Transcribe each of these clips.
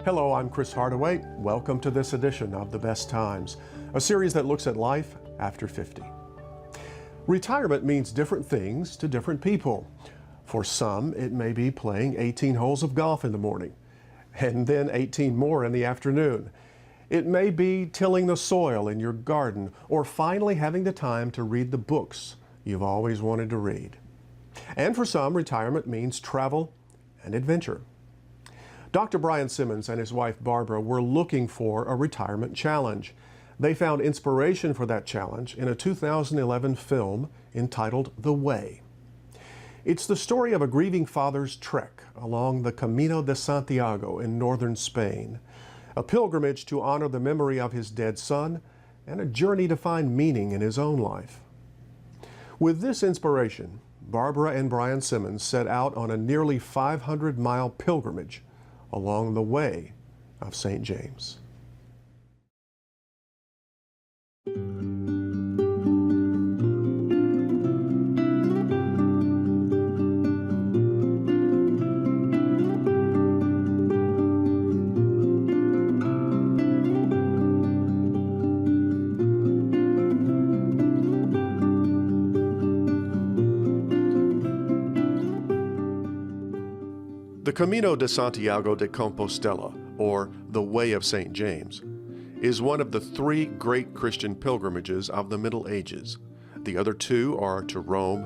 Hello, I'm Cris Hardaway. Welcome to this edition of The Best Times, a series that looks at life after 50. Retirement means different things to different people. For some, it may be playing 18 holes of golf in the morning, and then 18 more in the afternoon. It may be tilling the soil in your garden, or finally having the time to read the books you've always wanted to read. And for some, retirement means travel and adventure. Dr. Bryan Simmons and his wife Barbara were looking for a retirement challenge. They found inspiration for that challenge in a 2011 film entitled The Way. It's the story of a grieving father's trek along the Camino de Santiago in northern Spain, a pilgrimage to honor the memory of his dead son, and a journey to find meaning in his own life. With this inspiration, Barbara and Bryan Simmons set out on a nearly 500-mile pilgrimage along the way of St. James. The Camino de Santiago de Compostela, or the Way of St. James, is one of the three great Christian pilgrimages of the Middle Ages. The other two are to Rome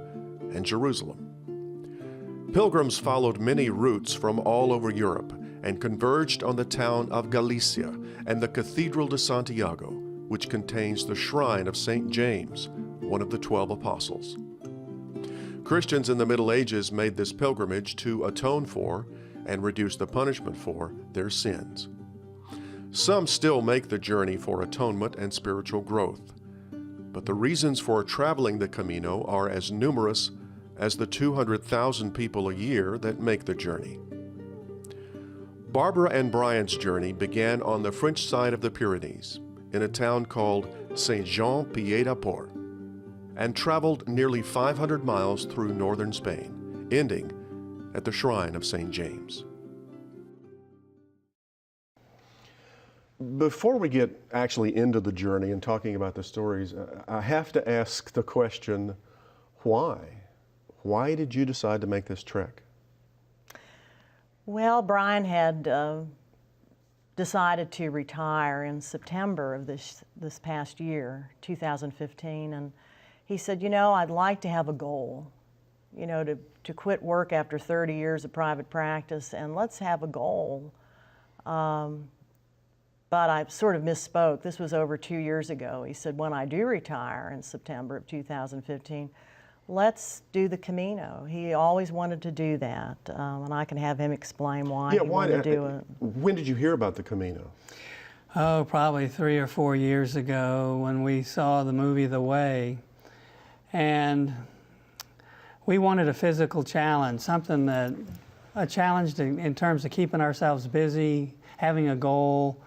and Jerusalem. Pilgrims followed many routes from all over Europe and converged on the town of Galicia and the Cathedral de Santiago, which contains the shrine of St. James, one of the 12 apostles. Christians in the Middle Ages made this pilgrimage to atone for and reduce the punishment for their sins. Some still make the journey for atonement and spiritual growth, but the reasons for traveling the Camino are as numerous as the 200,000 people a year that make the journey. Barbara and Bryan's journey began on the French side of the Pyrenees, in a town called Saint-Jean-Pied-de-Port, and traveled nearly 500 miles through northern Spain, ending at the shrine of St. James. Before we get actually into the journey and talking about the stories, I have to ask the question, why? Why did you decide to make this trek? Well, Bryan had decided to retire in September of this past year, 2015, and he said, you know, I'd like to have a goal, you know, to quit work after 30 years of private practice, and let's have a goal. But I sort of misspoke. This was over 2 years ago. He said, when I do retire in September of 2015, let's do the Camino. He always wanted to do that, and I can have him explain why he wanted to do it. When did you hear about the Camino? Oh, probably 3 or 4 years ago when we saw the movie The Way. And we wanted a physical challenge, a challenge in terms of keeping ourselves busy, having a goal,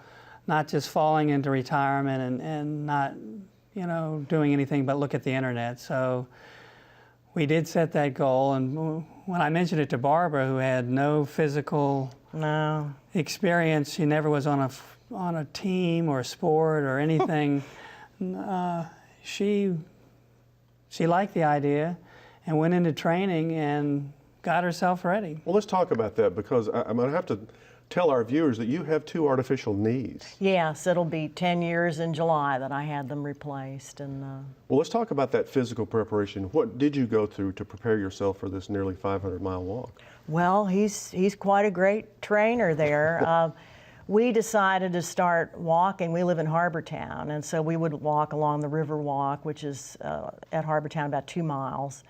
not just falling into retirement and not, you know, doing anything but look at the internet. So we did set that goal, and when I mentioned it to Barbara, who had no physical experience, she never was on a team or a sport or anything, she liked the idea and went into training and got herself ready. Well, let's talk about that, because I'm going to have to tell our viewers that you have 2 artificial knees. Yes, it'll be 10 years in July that I had them replaced. And well, let's talk about that physical preparation. What did you go through to prepare yourself for this nearly 500-mile walk? Well, he's quite a great trainer there. We decided to start walking. We live in Harbortown, and so we would walk along the River Walk, which is at Harbortown about 2 miles.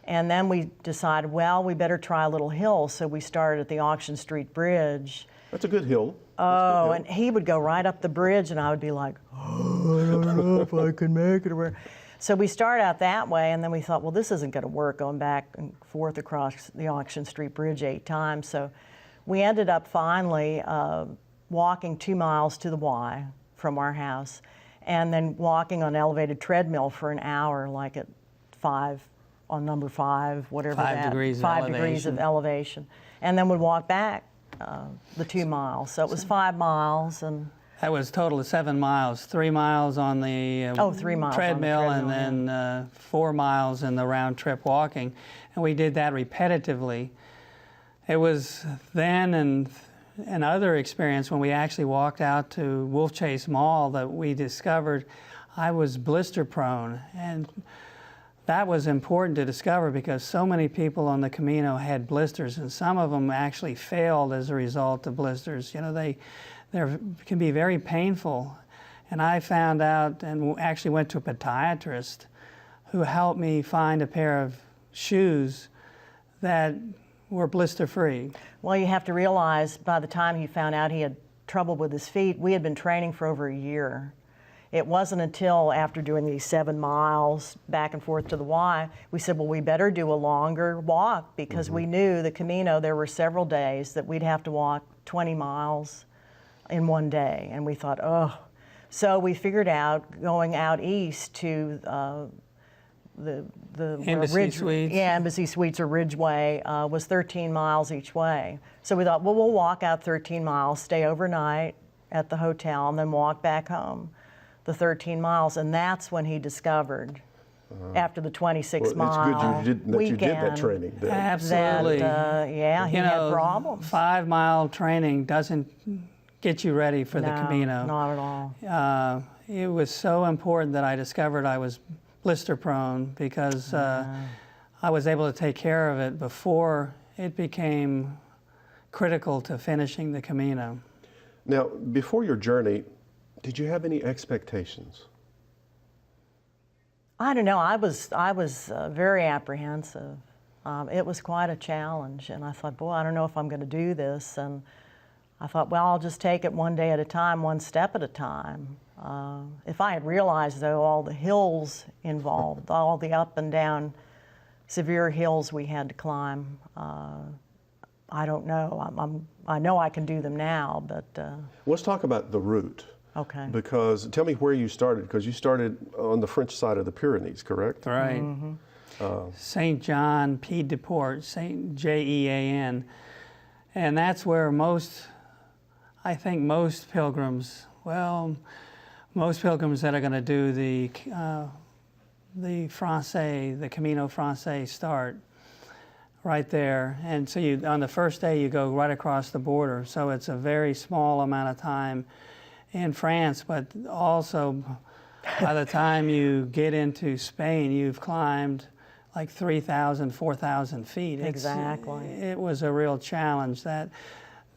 And then we decided, well, we better try a little hill, so we started at the Auction Street Bridge. That's a good hill. Oh, and he would go right up the bridge, and I would be like, oh, I don't know if I can make it. So we started out that way, and then we thought, well, this isn't going to work, going back and forth across the Auction Street Bridge 8 times. So we ended up finally walking 2 miles to the Y from our house, and then walking on an elevated treadmill for an hour, like at 5, on number 5, whatever 5 degrees of elevation. degrees of elevation. And then we'd walk back the 2 miles. So it was 5 miles, and That was a total of 7 miles, 3 miles on the 3 miles treadmill, on the and then 4 miles in the round trip walking. And we did that repetitively. It was then and another experience when we actually walked out to Wolf Chase Mall that we discovered I was blister prone. And that was important to discover because so many people on the Camino had blisters, and some of them actually failed as a result of blisters. You know, they can be very painful. And I found out and actually went to a podiatrist who helped me find a pair of shoes that were blister-free. well, you have to realize by the time he found out he had trouble with his feet, we had been training for over a year. It wasn't until after doing these 7 miles back and forth to the Y, we said, well, we better do a longer walk because we knew the Camino, there were several days that we'd have to walk 20 miles in one day. And we thought, oh. So we figured out going out east to the Embassy Suites. Yeah, Embassy Suites or Ridgeway was 13 miles each way. So we thought, well, we'll walk out 13 miles, stay overnight at the hotel, and then walk back home the 13 miles. And that's when he discovered, after the 26 mile It's good you did that weekend, training then. Absolutely. that, yeah, he You had know, problems. 5-mile training doesn't get you ready for the No, Camino. not at all. It was so important that I discovered I was blister prone because I was able to take care of it before it became critical to finishing the Camino. Now, before your journey, did you have any expectations? I don't know. I was very apprehensive. It was quite a challenge, and I thought, boy, I don't know if I'm going to do this. And I thought, well, I'll just take it one day at a time, one step at a time. If I had realized, though, all the hills involved, all the up and down severe hills we had to climb, I don't know. I know I can do them now, but Let's talk about the route. okay. Because tell me where you started, because you started on the French side of the Pyrenees, correct? Right. Saint John Pied de Port, Saint Jean, and that's where I think most pilgrims, most pilgrims that are going to do the Francais, the Camino Francais start right there. And so on the first day you go right across the border. So it's a very small amount of time in France, but also by the time you get into Spain, you've climbed like 3,000, 4,000 feet. Exactly. It was a real challenge. That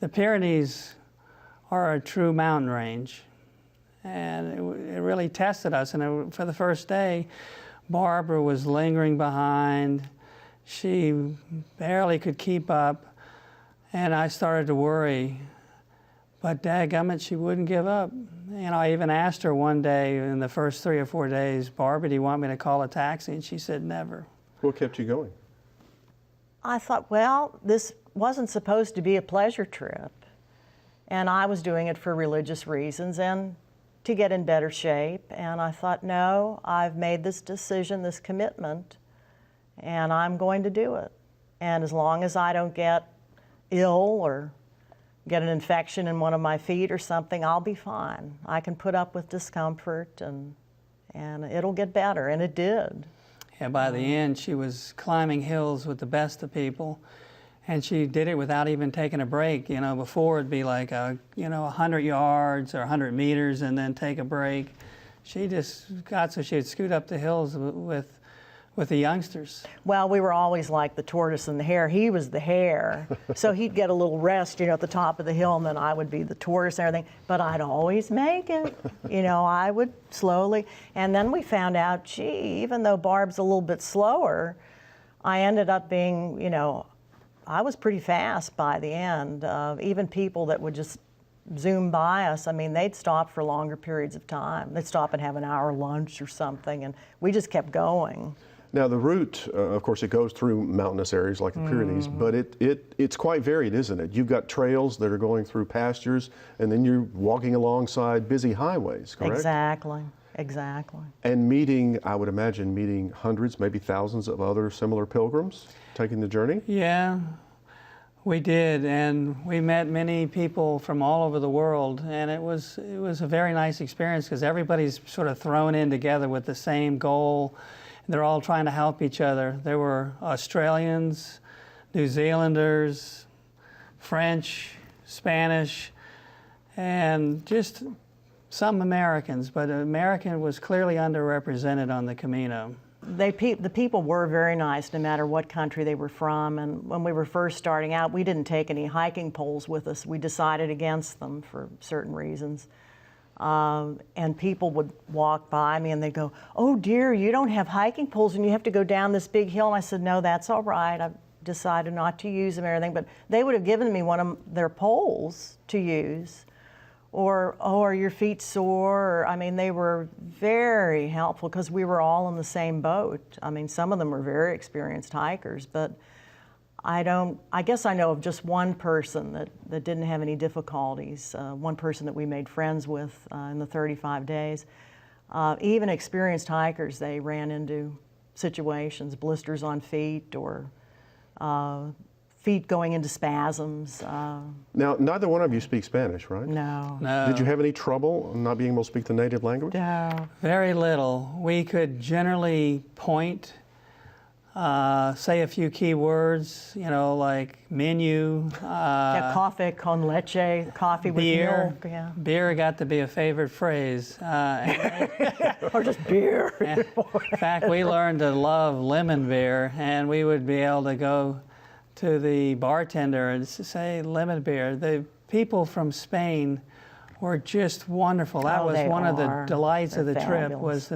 the Pyrenees are a true mountain range, and it really tested us. And for the first day, Barbara was lingering behind. She barely could keep up, and I started to worry. But dadgummit, she wouldn't give up. You know, I even asked her one day in the first 3 or 4 days, Barbara, do you want me to call a taxi? And she said, never. What kept you going? I thought, well, this wasn't supposed to be a pleasure trip. And I was doing it for religious reasons and to get in better shape. And I thought, no, I've made this decision, this commitment, and I'm going to do it. And as long as I don't get ill or get an infection in one of my feet or something, I'll be fine. I can put up with discomfort and it'll get better, and it did. Yeah, by the end, she was climbing hills with the best of people, and she did it without even taking a break. You know, before it'd be like 100 yards or 100 meters and then take a break. She just got so she'd scoot up the hills with the youngsters. Well, we were always like the tortoise and the hare. He was the hare, so he'd get a little rest, at the top of the hill, and then I would be the tortoise and everything. But I'd always make it. I would slowly. And then we found out, gee, even though Barb's a little bit slower, I ended up being, I was pretty fast by the end. Even people that would just zoom by us, they'd stop for longer periods of time. They'd stop and have an hour lunch or something, and we just kept going. Now the route, of course, it goes through mountainous areas like the Pyrenees, but it's quite varied, isn't it? You've got trails that are going through pastures, and then you're walking alongside busy highways, correct? Exactly. And I would imagine meeting hundreds, maybe thousands of other similar pilgrims taking the journey? Yeah. We did, and we met many people from all over the world, and it was a very nice experience because everybody's sort of thrown in together with the same goal. They're all trying to help each other. There were Australians, New Zealanders, French, Spanish, and just some Americans, but American was clearly underrepresented on the Camino. The people were very nice no matter what country they were from, and when we were first starting out, we didn't take any hiking poles with us. We decided against them for certain reasons. And people would walk by me and they'd go, "Oh dear, you don't have hiking poles and you have to go down this big hill." And I said, "No, that's all right. I've decided not to use them or anything." But they would have given me one of their poles to use. Or, "Oh, are your feet sore?" Or, I mean, they were very helpful because we were all in the same boat. I mean, some of them were very experienced hikers, but I guess I know of just one person that didn't have any difficulties, one person that we made friends with in the 35 days. Even experienced hikers, they ran into situations, blisters on feet or feet going into spasms. Now, neither one of you speak Spanish, right? No. No. Did you have any trouble not being able to speak the native language? No. Very little. We could generally point, say a few key words, you know, like menu. Yeah, coffee con leche, coffee with beer. milk. Yeah. Beer got to be a favorite phrase. Or just beer. In fact, we learned to love lemon beer, and we would be able to go to the bartender and say lemon beer. The people from Spain were just wonderful. That was one of the delights of the trip. Was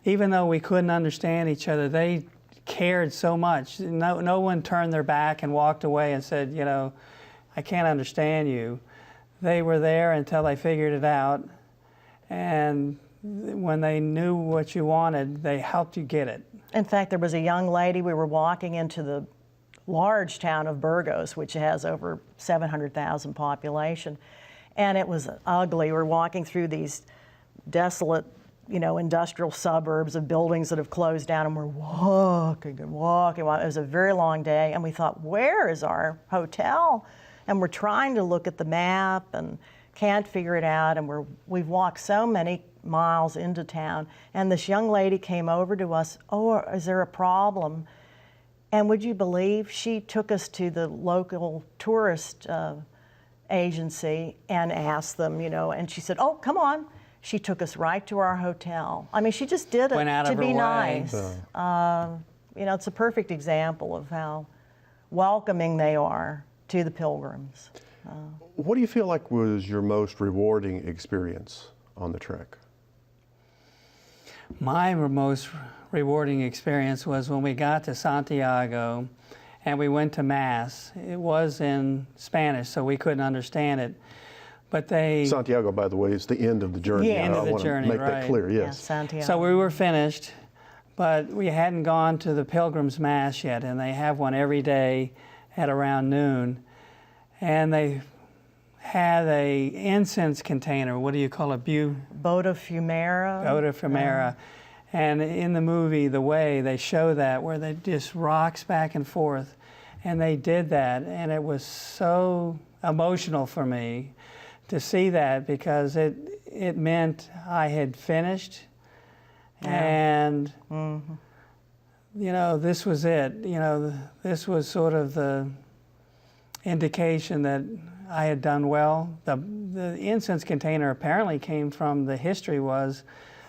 even though we couldn't understand each other, they cared so much. No one turned their back and walked away and said, you know, "I can't understand you." They were there until they figured it out, and when they knew what you wanted, they helped you get it. In fact, there was a young lady, we were walking into the large town of Burgos, which has over 700,000 population, and it was ugly. We were walking through these desolate, you know, industrial suburbs of buildings that have closed down, and we're walking and walking. It was a very long day, and we thought, where is our hotel? And we're trying to look at the map and can't figure it out, and we've walked so many miles into town, and this young lady came over to us. "Oh, is there a problem?" And would you believe, she took us to the local tourist agency and asked them, you know, and she said, "Oh, come on." She took us right to our hotel. I mean, she just did it to be nice. You know, it's a perfect example of how welcoming they are to the pilgrims. What do you feel like was your most rewarding experience on the trek? My most rewarding experience was when we got to Santiago and we went to Mass. It was in Spanish, so we couldn't understand it. But Santiago, by the way, is the end of the journey. Yeah, end of the I want journey, to make right. that clear, yes. Yeah, Santiago. So we were finished, but we hadn't gone to the Pilgrim's Mass yet, and they have one every day at around noon. And they had a incense container. What do you call it? Boda Fumera. Boda Fumera. And in the movie, The Way, they show that where they just rocks back and forth. And they did that, and it was so emotional for me to see that, because it meant I had finished, and you know, this was it. You know, this was sort of the indication that I had done well. The incense container apparently came from, the history was,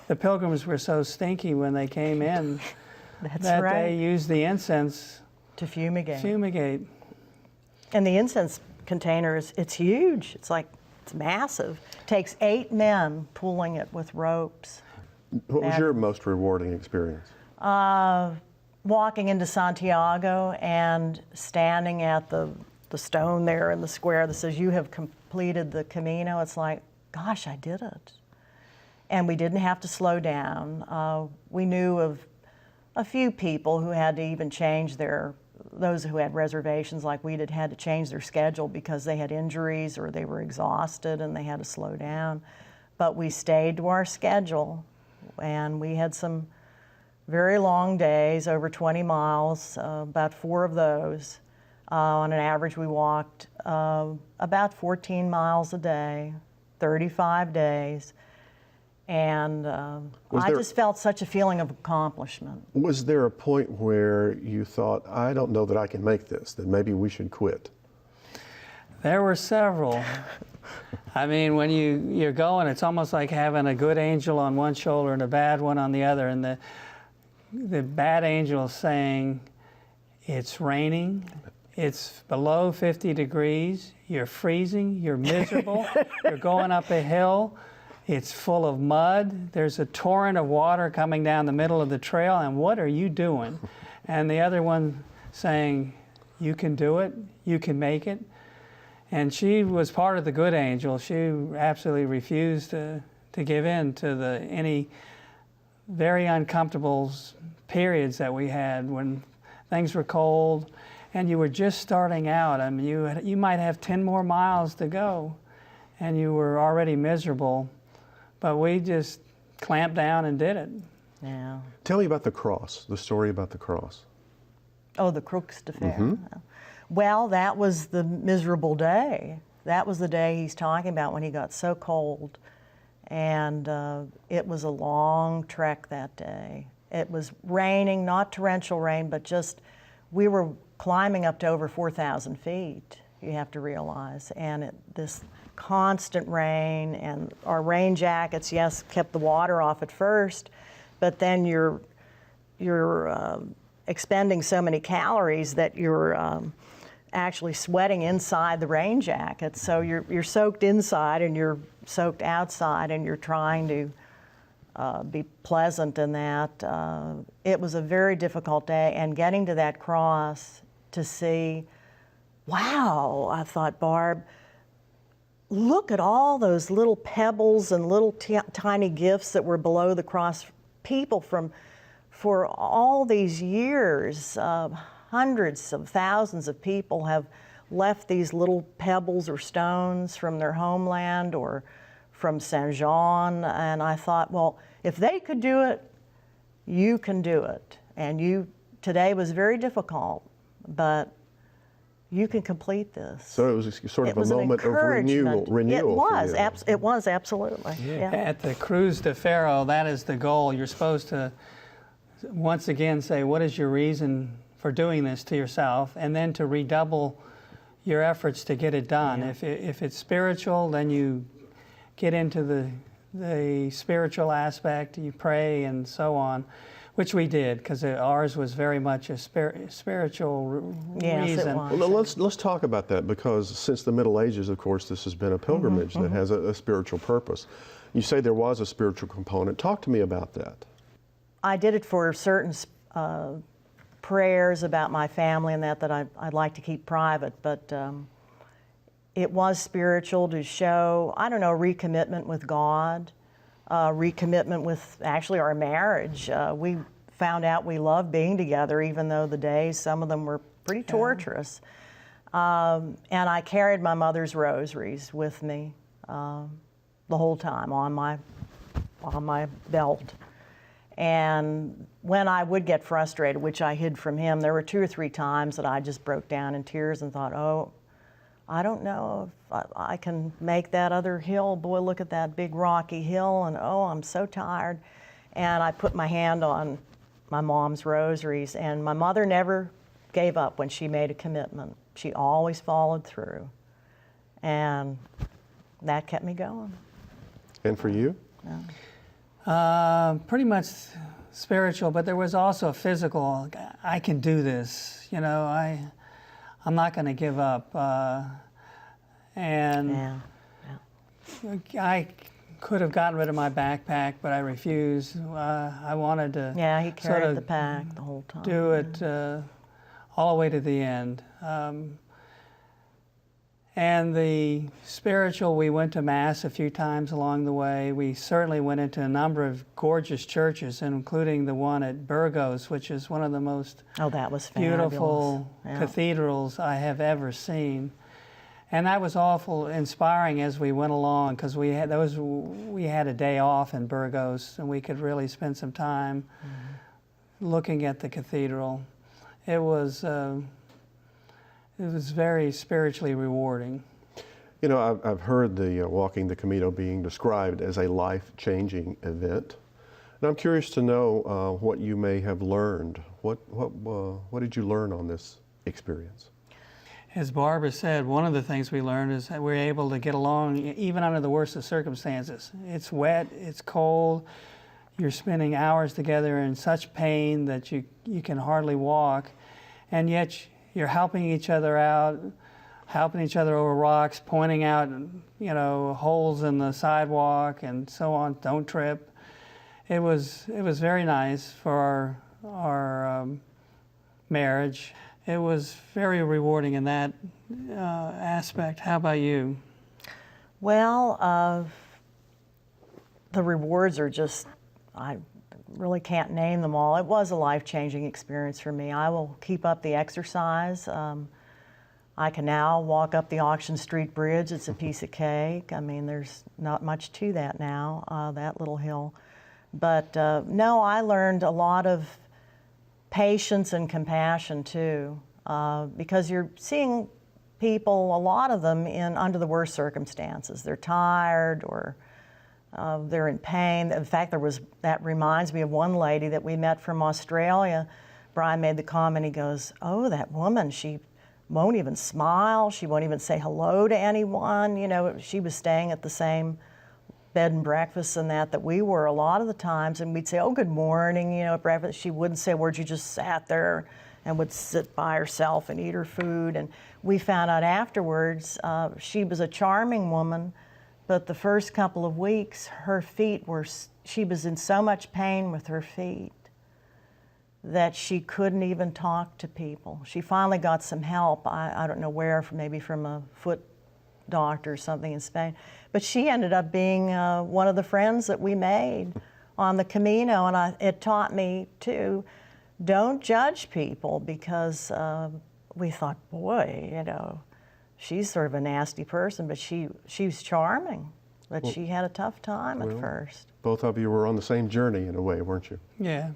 the pilgrims were so stinky when they came in that right. they used the incense to fumigate. And the incense container it's huge. It's massive. Takes 8 men pulling it with ropes. What was your most rewarding experience? Walking into Santiago and standing at the stone there in the square that says, "You have completed the Camino." It's like, gosh, I did it. And we didn't have to slow down. We knew of a few people who had to even change those who had reservations like we did had to change their schedule because they had injuries or they were exhausted and they had to slow down. But we stayed to our schedule, and we had some very long days, over 20 miles, about 4 of those. On an average, we walked about 14 miles a day, 35 days. And I just felt such a feeling of accomplishment. Was there a point where you thought, I don't know that I can make this, that maybe we should quit? There were several. I mean, when you're going, it's almost like having a good angel on one shoulder and a bad one on the other. And the bad angel saying, it's raining, it's below 50 degrees, you're freezing, you're miserable, you're going up a hill, it's full of mud, there's a torrent of water coming down the middle of the trail, and what are you doing? And the other one saying, you can do it, you can make it. And she was part of the good angel. She absolutely refused to give in to any very uncomfortable periods that we had when things were cold and you were just starting out. I mean, you might have 10 more miles to go and you were already miserable, but we just clamped down and did it. Yeah. Tell me about the cross, the story about the cross. Oh, the Croix de Fer. Well, that was the miserable day. That was the day he's talking about when he got so cold. And it was a long trek that day. It was raining, not torrential rain, but just, we were climbing up to over 4,000 feet, you have to realize. And this constant rain, and our rain jackets, yes, kept the water off at first, but then you're expending so many calories that you're actually sweating inside the rain jacket. So you're soaked inside and you're soaked outside, and you're trying to be pleasant in that. It was a very difficult day, and getting to that cross to see, wow, I thought, Barb, look at all those little pebbles and little tiny gifts that were below the cross. People for all these years, hundreds of thousands of people have left these little pebbles or stones from their homeland or from Saint Jean, and I thought, well, if they could do it, you can do it. And today was very difficult, but you can complete this. So it was sort of a moment of renewal. It was, for you. It was, absolutely. Yeah. At the Cruz de Ferro, that is the goal. You're supposed to once again say, what is your reason for doing this to yourself, and then to redouble your efforts to get it done. Yeah. If it's spiritual, then you get into the spiritual aspect, you pray and so on, which we did, because ours was very much a spiritual Yes, reason. it was. Well, let's talk about that, because since the Middle Ages, of course, this has been a pilgrimage that has a spiritual purpose. You say there was a spiritual component. Talk to me about that. I did it for certain prayers about my family and that I'd like to keep private, but it was spiritual to show, I don't know, recommitment with God, recommitment with actually our marriage. We found out we loved being together, even though the days, some of them were pretty torturous. And I carried my mother's rosaries with me the whole time on my belt. And when I would get frustrated, which I hid from him, there were 2 or 3 times that I just broke down in tears and thought, oh, I don't know if I can make that other hill. Boy, look at that big rocky hill, and oh, I'm so tired. And I put my hand on my mom's rosaries, and my mother never gave up when she made a commitment. She always followed through. And that kept me going. And for you? Yeah. Pretty much spiritual, but there was also physical. I can do this, you know. I'm not going to give up. And I could have gotten rid of my backpack, but I refused. I wanted to. Yeah, he carried the pack the whole time. Do it all the way to the end. And the spiritual, we went to Mass a few times along the way. We certainly went into a number of gorgeous churches, including the one at Burgos, which is one of the most that was beautiful cathedrals I have ever seen. And that was awful inspiring as we went along, because we had a day off in Burgos, and we could really spend some time looking at the cathedral. It was was very spiritually rewarding. You know, I've heard the Walking the Camino being described as a life-changing event. And I'm curious to know what you may have learned. What did you learn on this experience? As Barbara said, one of the things we learned is that we're able to get along even under the worst of circumstances. It's wet, it's cold, you're spending hours together in such pain that you can hardly walk, and yet you're helping each other out, helping each other over rocks, pointing out, you know, holes in the sidewalk and so on, don't trip. It was very nice for our marriage. It was very rewarding in that aspect. How about you? Well, the rewards are just, I really can't name them all. It was a life-changing experience for me. I will keep up the exercise. I can now walk up the Auction Street Bridge. It's a piece of cake. I mean, there's not much to that now, that little hill. But no, I learned a lot of patience and compassion too, because you're seeing people, a lot of them, under the worst circumstances. They're tired or they're in pain. In fact, that reminds me of one lady that we met from Australia. Bryan made the comment, he goes, "Oh, that woman, she won't even smile, she won't even say hello to anyone." You know, she was staying at the same bed and breakfast and that we were a lot of the times, and we'd say, "Oh, good morning," you know, at breakfast. She wouldn't say a word. She just sat there and would sit by herself and eat her food. And we found out afterwards she was a charming woman, but the first couple of weeks her feet she was in so much pain with her feet that she couldn't even talk to people. She finally got some help, I don't know where, maybe from a foot doctor or something in Spain. But she ended up being one of the friends that we made on the Camino, and it taught me too, don't judge people, because we thought, boy, you know, she's sort of a nasty person, but she was charming, but she had a tough time at first. Both of you were on the same journey in a way, weren't you? Yeah.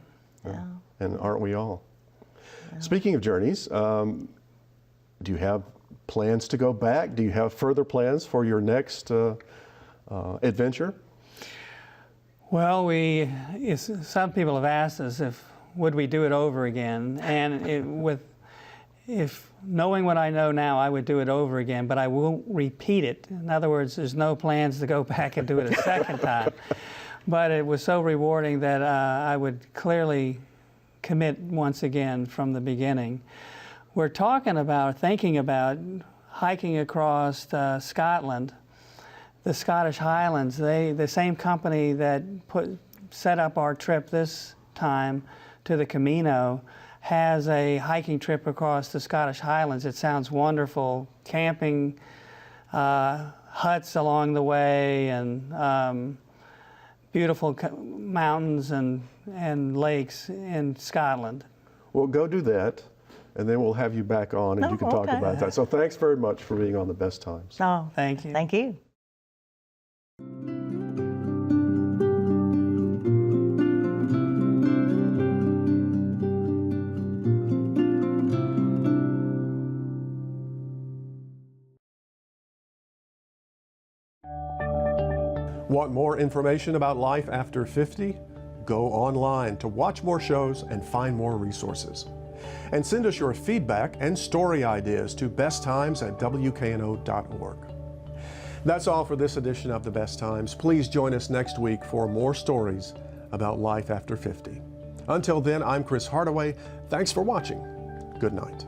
Yeah. And aren't we all? Yeah. Speaking of journeys, do you have plans to go back? Do you have further plans for your next adventure? Well, some people have asked us would we do it over again, and if knowing what I know now, I would do it over again, but I won't repeat it. In other words, there's no plans to go back and do it a second time. But it was so rewarding that I would clearly commit once again from the beginning. We're thinking about hiking across Scotland, the Scottish Highlands. The same company that set up our trip this time to the Camino has a hiking trip across the Scottish Highlands. It sounds wonderful. Camping, huts along the way, and beautiful mountains and lakes in Scotland. Well, go do that, and then we'll have you back on and you can talk about that. So thanks very much for being on The Best Times. Oh, thank you. Thank you. Want more information about life after 50? Go online to watch more shows and find more resources. And send us your feedback and story ideas to besttimes@wkno.org. That's all for this edition of The Best Times. Please join us next week for more stories about life after 50. Until then, I'm Cris Hardaway. Thanks for watching. Good night.